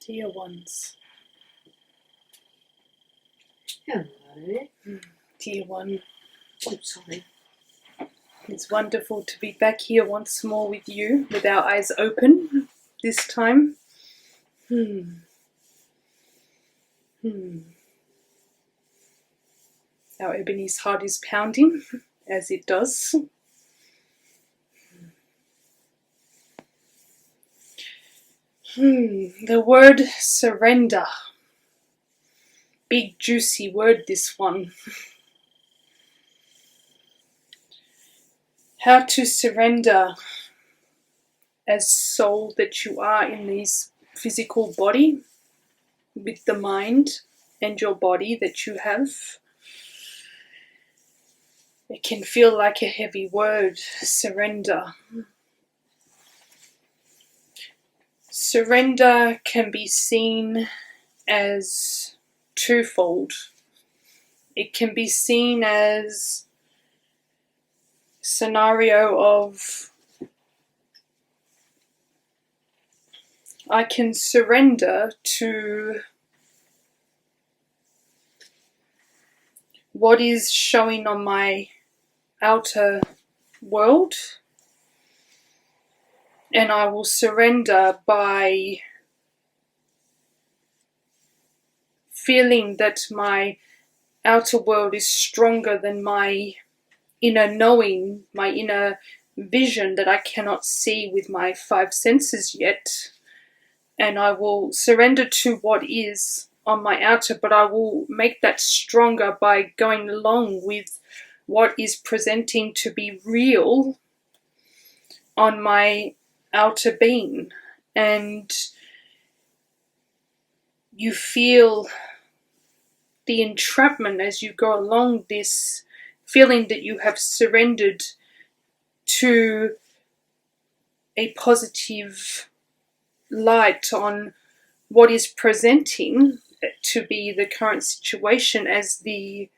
Dear ones. Hello. Dear one. Oh, sorry. It's wonderful to be back here once more with you, with our eyes open this time. Our Ebony's heart is pounding, as it does. The word surrender. Big juicy word, this one. How to surrender as soul that you are in this physical body, with the mind and your body that you have. It can feel like a heavy word, surrender. Surrender can be seen as twofold. It can be seen as a scenario of I can surrender to what is showing on my outer world, and I will surrender by feeling that my outer world is stronger than my inner knowing, my inner vision that I cannot see with my five senses yet. And I will surrender to what is on my outer, but I will make that stronger by going along with what is presenting to be real on my outer being. And you feel the entrapment as you go along this, feeling that you have surrendered to a positive light on what is presenting to be the current situation as the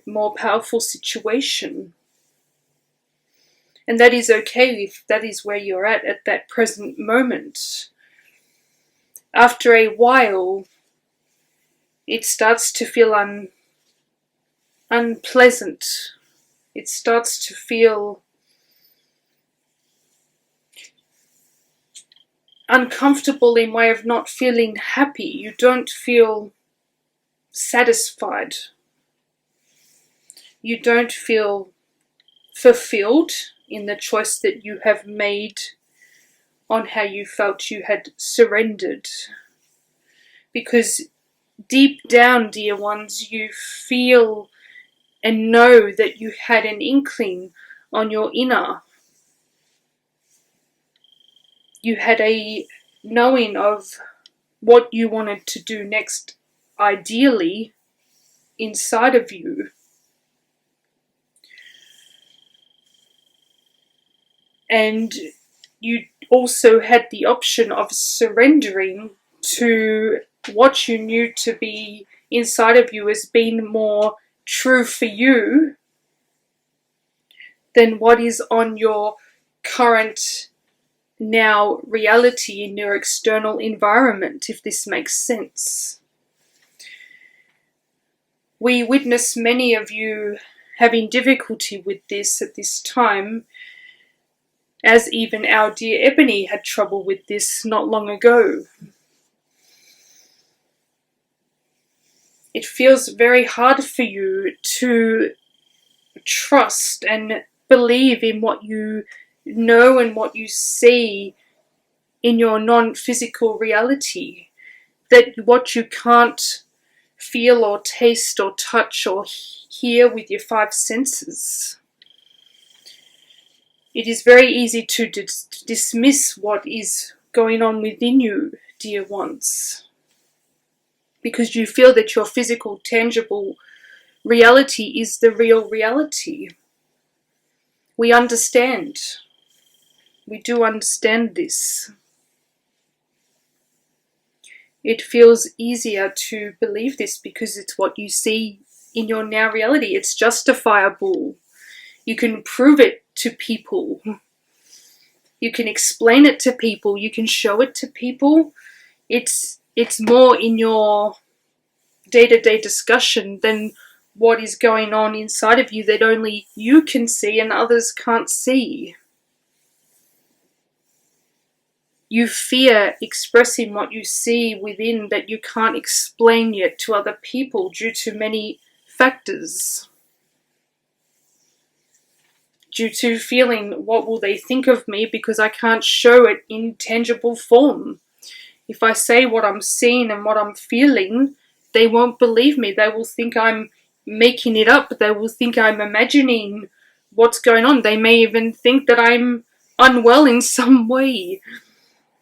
more powerful situation. And that is okay if that is where you're at that present moment. After a while, it starts to feel unpleasant. It starts to feel uncomfortable in way of not feeling happy. You don't feel satisfied. You don't feel fulfilled in the choice that you have made on how you felt you had surrendered. Because deep down, dear ones, you feel and know that you had an inkling on your inner. You had a knowing of what you wanted to do next, ideally, inside of you. And you also had the option of surrendering to what you knew to be inside of you as being more true for you than what is on your current now reality in your external environment, if this makes sense. We witness many of you having difficulty with this at this time, as even our dear Ebony had trouble with this not long ago. It feels very hard for you to trust and believe in what you know and what you see in your non-physical reality, that what you can't feel or taste or touch or hear with your five senses. It is very easy to dismiss what is going on within you, dear ones, because you feel that your physical, tangible reality is the real reality. We understand. We do understand this. It feels easier to believe this because it's what you see in your now reality. It's justifiable. You can prove it to people. You can explain it to people. You can show it to people It's more in your day-to-day discussion than what is going on inside of you that only you can see and others can't see. You fear expressing what you see within that you can't explain yet to other people due to many factors. Due to feeling, what will they think of me because I can't show it in tangible form. If I say what I'm seeing and what I'm feeling, they won't believe me. They will think I'm making it up. They will think I'm imagining what's going on. They may even think that I'm unwell in some way.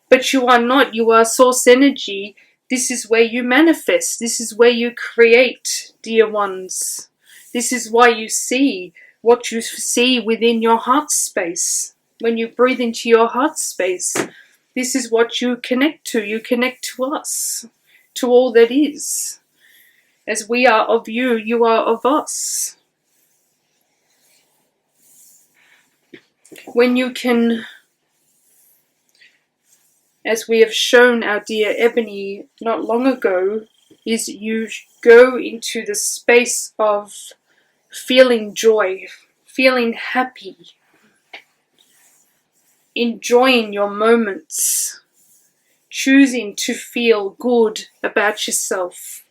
But you are not. You are source energy. This is where you manifest. This is where you create, dear ones. This is why you see what you see within your heart space. When you breathe into your heart space, this is what you connect to. You connect to us, to all that is. As we are of you, you are of us. When you can, as we have shown our dear Ebony not long ago, is you go into the space of feeling joy, feeling happy, enjoying your moments, choosing to feel good about yourself,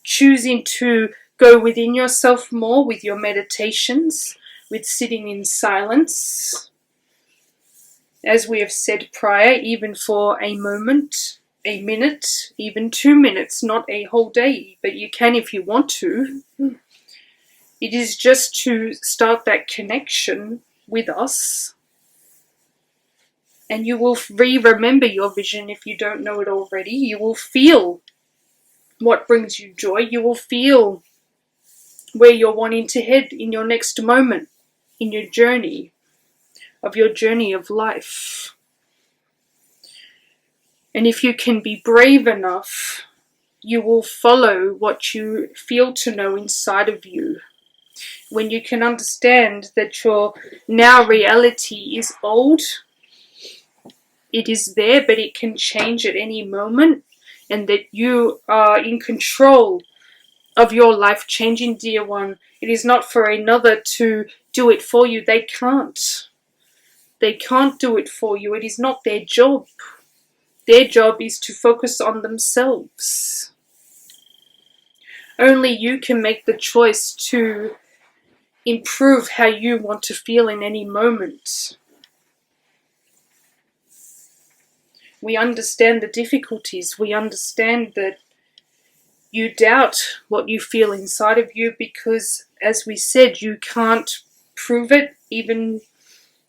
choosing to go within yourself more with your meditations, with sitting in silence, as we have said prior, even for a moment, a minute, even 2 minutes, not a whole day, but you can if you want to. It is just to start that connection with us, and you will remember your vision if you don't know it already. You will feel what brings you joy. You will feel where you're wanting to head in your next moment, in your journey of life. And if you can be brave enough, you will follow what you feel to know inside of you. When you can understand that your now reality is old, it is there, but it can change at any moment, and that you are in control of your life changing, dear one. It is not for another to do it for you. They can't. They can't do it for you. It is not their job. Their job is to focus on themselves. Only you can make the choice to improve how you want to feel in any moment. We understand the difficulties. We understand that you doubt what you feel inside of you because, as we said, you can't prove it, even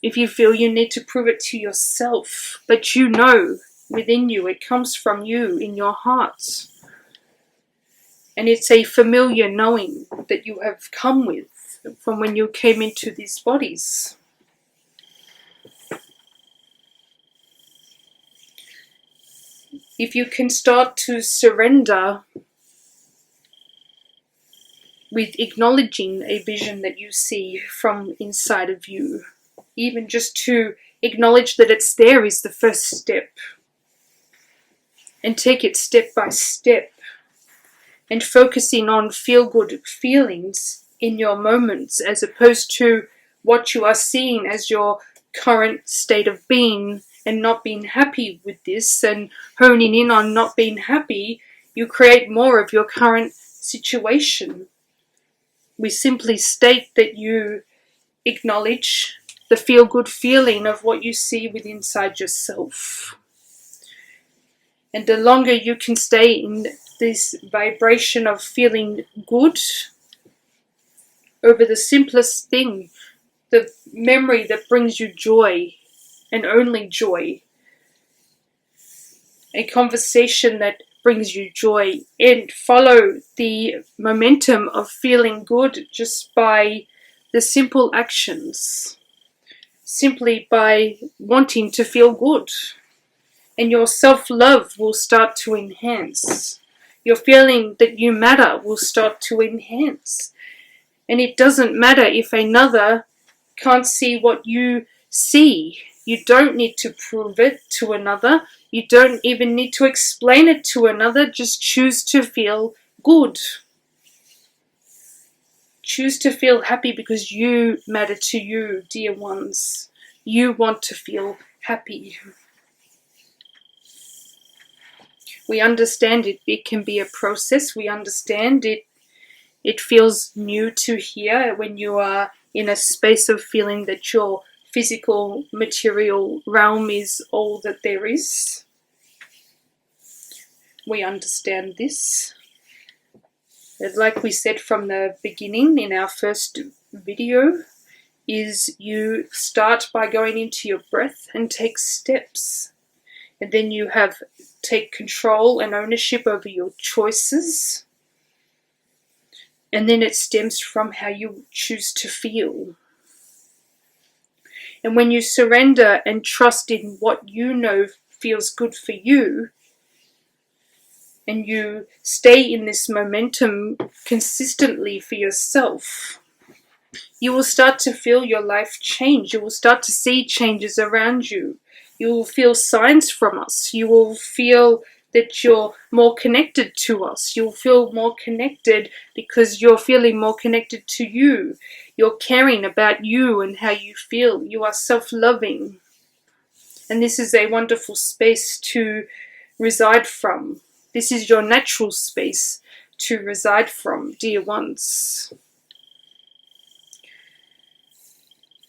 if you feel you need to prove it to yourself. But you know within you, it comes from you in your heart. And it's a familiar knowing that you have come with from when you came into these bodies. If you can start to surrender with acknowledging a vision that you see from inside of you, even just to acknowledge that it's there is the first step. And take it step by step. And focusing on feel-good feelings in your moments as opposed to what you are seeing as your current state of being and not being happy with this and honing in on not being happy, you create more of your current situation. We simply state that you acknowledge the feel-good feeling of what you see within inside yourself. And the longer you can stay in this vibration of feeling good over the simplest thing, the memory that brings you joy and only joy, a conversation that brings you joy, and follow the momentum of feeling good just by the simple actions, simply by wanting to feel good. And your self-love will start to enhance. Your feeling that you matter will start to enhance. And it doesn't matter if another can't see what you see. You don't need to prove it to another. You don't even need to explain it to another. Just choose to feel good. Choose to feel happy because you matter to you, dear ones. You want to feel happy. We understand it can be a process. We understand it. It feels new to hear when you are in a space of feeling that your physical, material realm is all that there is. We understand this. Like we said from the beginning in our first video, is you start by going into your breath and take steps. And then you take control and ownership over your choices. And then it stems from how you choose to feel. And when you surrender and trust in what you know feels good for you, and you stay in this momentum consistently for yourself, you will start to feel your life change. You will start to see changes around you. You will feel signs from us. You will feel that you're more connected to us. You'll feel more connected because you're feeling more connected to you. You're caring about you and how you feel. You are self-loving. And this is a wonderful space to reside from. This is your natural space to reside from, dear ones.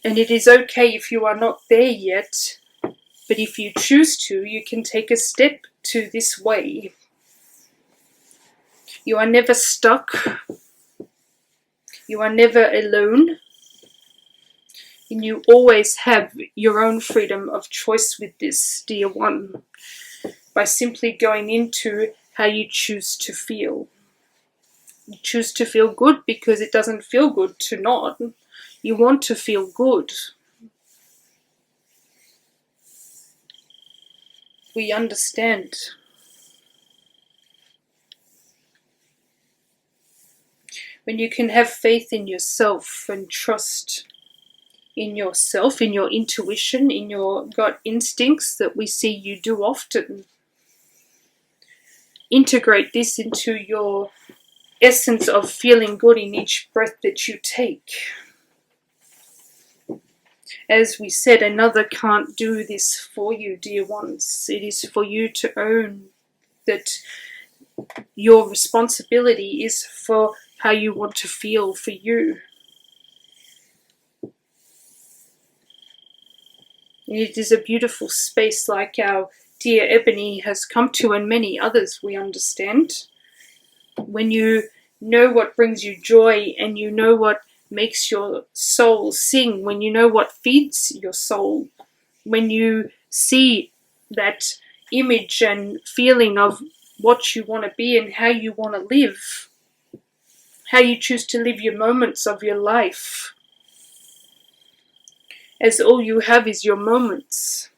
And it is okay if you are not there yet, but if you choose to, you can take a step to this way. You are never stuck. You are never alone. And you always have your own freedom of choice with this, dear one, by simply going into how you choose to feel. You choose to feel good because it doesn't feel good to not. You want to feel good. We understand. When you can have faith in yourself and trust in yourself, in your intuition, in your gut instincts that we see you do often, integrate this into your essence of feeling good in each breath that you take. As we said, another can't do this for you, dear ones. It is for you to own that your responsibility is for how you want to feel for you. It is a beautiful space like our dear Ebony has come to, and many others, we understand. When you know what brings you joy and you know what makes your soul sing, when you know what feeds your soul, when you see that image and feeling of what you want to be and how you want to live, how you choose to live your moments of your life, as all you have is your moments,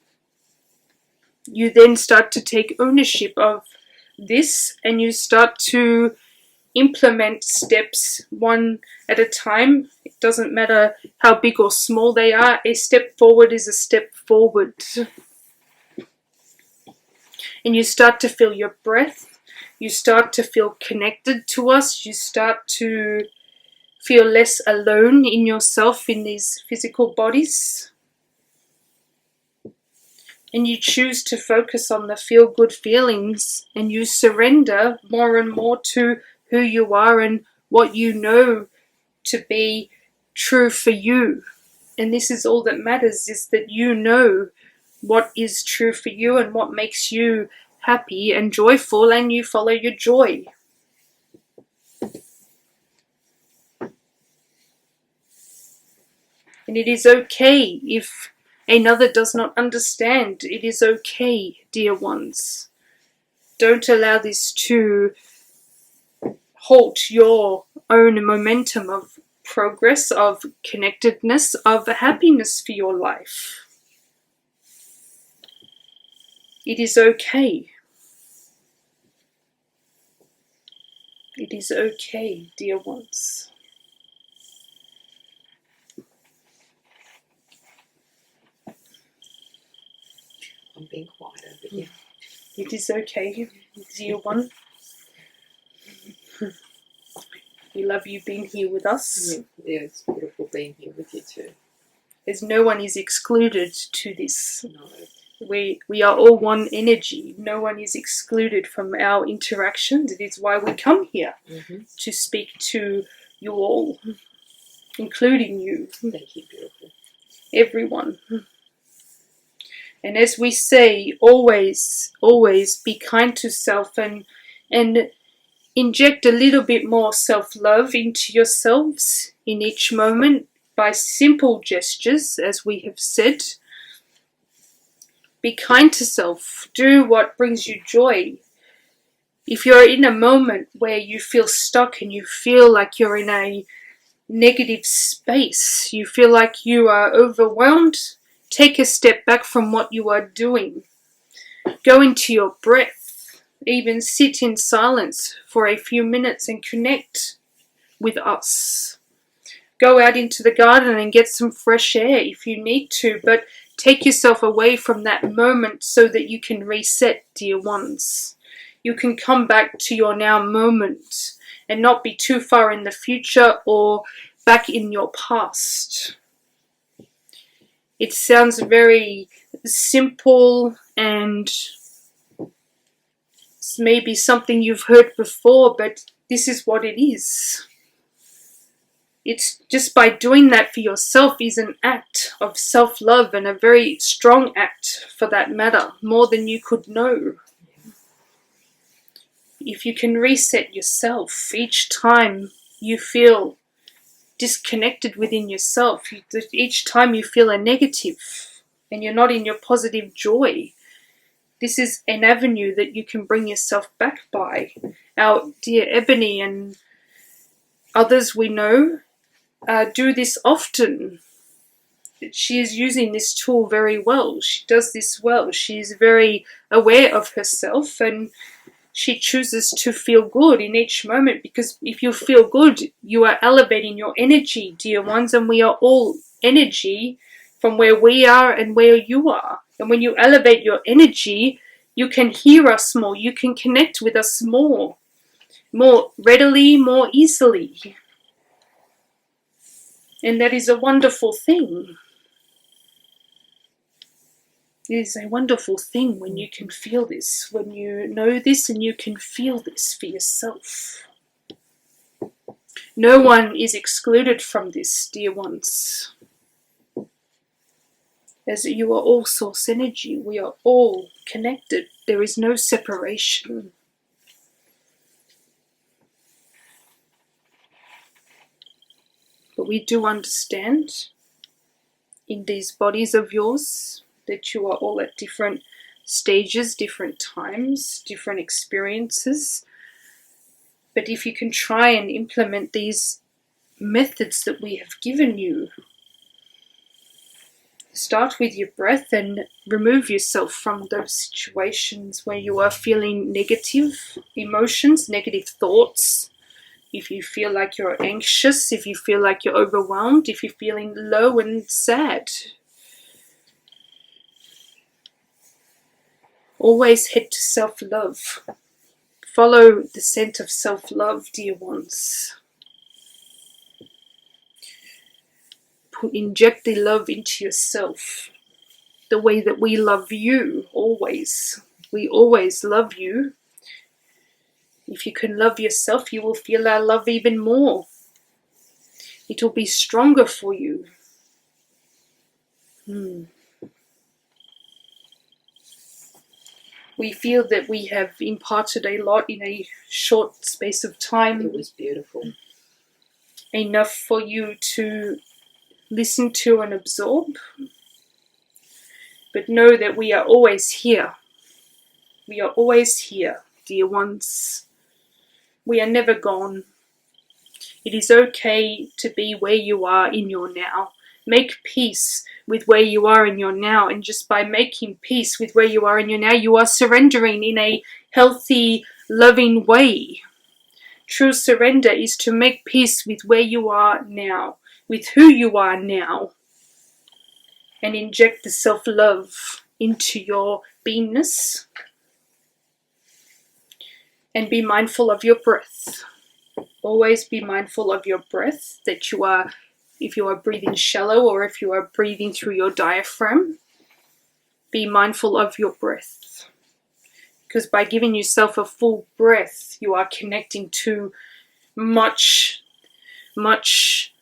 you then start to take ownership of this and you start to implement steps one at a time. It doesn't matter how big or small they are. A step forward is a step forward. And you start to feel your breath. You start to feel connected to us. You start to feel less alone in yourself in these physical bodies. And you choose to focus on the feel-good feelings, and you surrender more and more to who you are and what you know to be true for you. And this is all that matters, is that you know what is true for you and what makes you happy and joyful, and you follow your joy. And it is okay if another does not understand. It is okay, dear ones. Don't allow this to halt your own momentum of progress, of connectedness, of happiness for your life. It is okay. It is okay, dear ones. I'm being quiet over here. It is okay, dear one. We love you being here with us. Yeah, it's beautiful being here with you too. As no one is excluded to this. No. We are all one energy. No one is excluded from our interactions. It is why we come here to speak to you all, including you. Thank you, beautiful. Everyone. And as we say, always, always be kind to self and inject a little bit more self-love into yourselves in each moment by simple gestures, as we have said. Be kind to self. Do what brings you joy. If you're in a moment where you feel stuck and you feel like you're in a negative space, you feel like you are overwhelmed, take a step back from what you are doing. Go into your breath. Even sit in silence for a few minutes and connect with us. Go out into the garden and get some fresh air if you need to, but take yourself away from that moment so that you can reset, dear ones. You can come back to your now moment and not be too far in the future or back in your past. It sounds very simple and it's maybe something you've heard before, but this is what it is. It's just by doing that for yourself is an act of self-love, and a very strong act for that matter, more than you could know. If you can reset yourself each time you feel disconnected within yourself, each time you feel a negative and you're not in your positive joy, this is an avenue that you can bring yourself back by. Our dear Ebony and others we know do this often. She is using this tool very well. She does this well. She is very aware of herself and she chooses to feel good in each moment, because if you feel good, you are elevating your energy, dear ones, and we are all energy from where we are and where you are. And when you elevate your energy, you can hear us more. You can connect with us more readily, more easily. And that is a wonderful thing. It is a wonderful thing when you can feel this, when you know this and you can feel this for yourself. No one is excluded from this, dear ones. As you are all source energy, we are all connected. There is no separation. But we do understand in these bodies of yours that you are all at different stages, different times, different experiences. But if you can try and implement these methods that we have given you, start with your breath and remove yourself from those situations where you are feeling negative emotions, negative thoughts. If you feel like you're anxious, if you feel like you're overwhelmed, if you're feeling low and sad, always head to self-love. Follow the scent of self-love, dear ones. Inject the love into yourself, the way that we love you, always. We always love you. If you can love yourself, you will feel our love even more. It will be stronger for you. We feel that we have imparted a lot in a short space of time. It was beautiful. Enough for you to listen to and absorb. But know that we are always here. We are always here, dear ones. We are never gone. It is okay to be where you are in your now. Make peace with where you are in your now, and just by making peace with where you are in your now, you are surrendering in a healthy, loving way. True surrender is to make peace with where you are now, with who you are now, and inject the self-love into your beingness. And be mindful of your breath. Always be mindful of your breath, that you are, if you are breathing shallow or if you are breathing through your diaphragm, be mindful of your breath. Because by giving yourself a full breath, you are connecting to much, much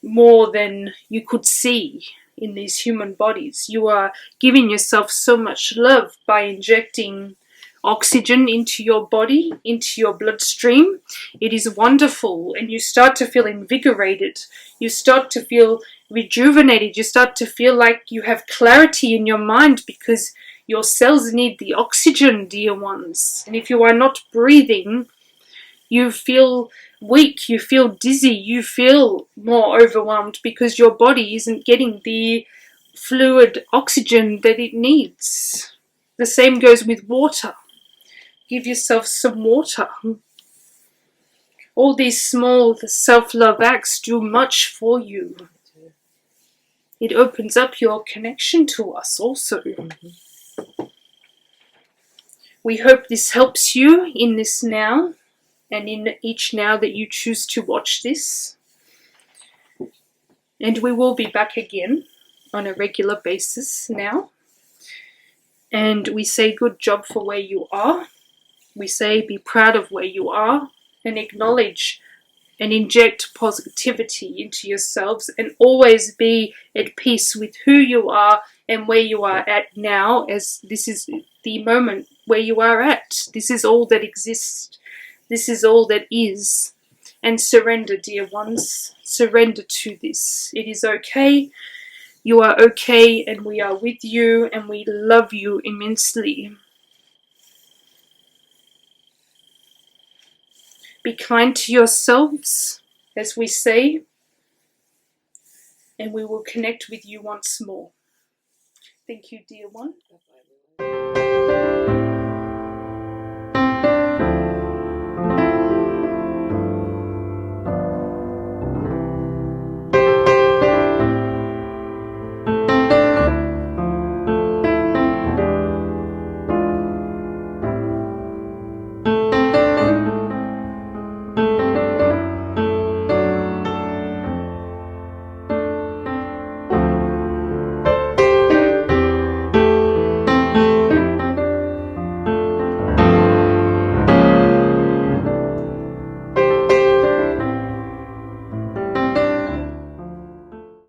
more than you could see in these human bodies. You are giving yourself so much love by injecting oxygen into your body, into your bloodstream. It is wonderful, and you start to feel invigorated. You start to feel rejuvenated. You start to feel like you have clarity in your mind because your cells need the oxygen, dear ones. And if you are not breathing, you feel weak, you feel dizzy, you feel more overwhelmed because your body isn't getting the fluid oxygen that it needs. The same goes with water. Give yourself some water. All these small self-love acts do much for you. It opens up your connection to us also. We hope this helps you in this now, and in each now that you choose to watch this. And we will be back again on a regular basis now. And we say good job for where you are. We say be proud of where you are, and acknowledge and inject positivity into yourselves, and always be at peace with who you are and where you are at now, as this is the moment where you are at. This is all that exists. This is all that is. And surrender, dear ones. Surrender to this. It is okay. You are okay, and we are with you, and we love you immensely. Be kind to yourselves, as we say, and we will connect with you once more. Thank you, dear one.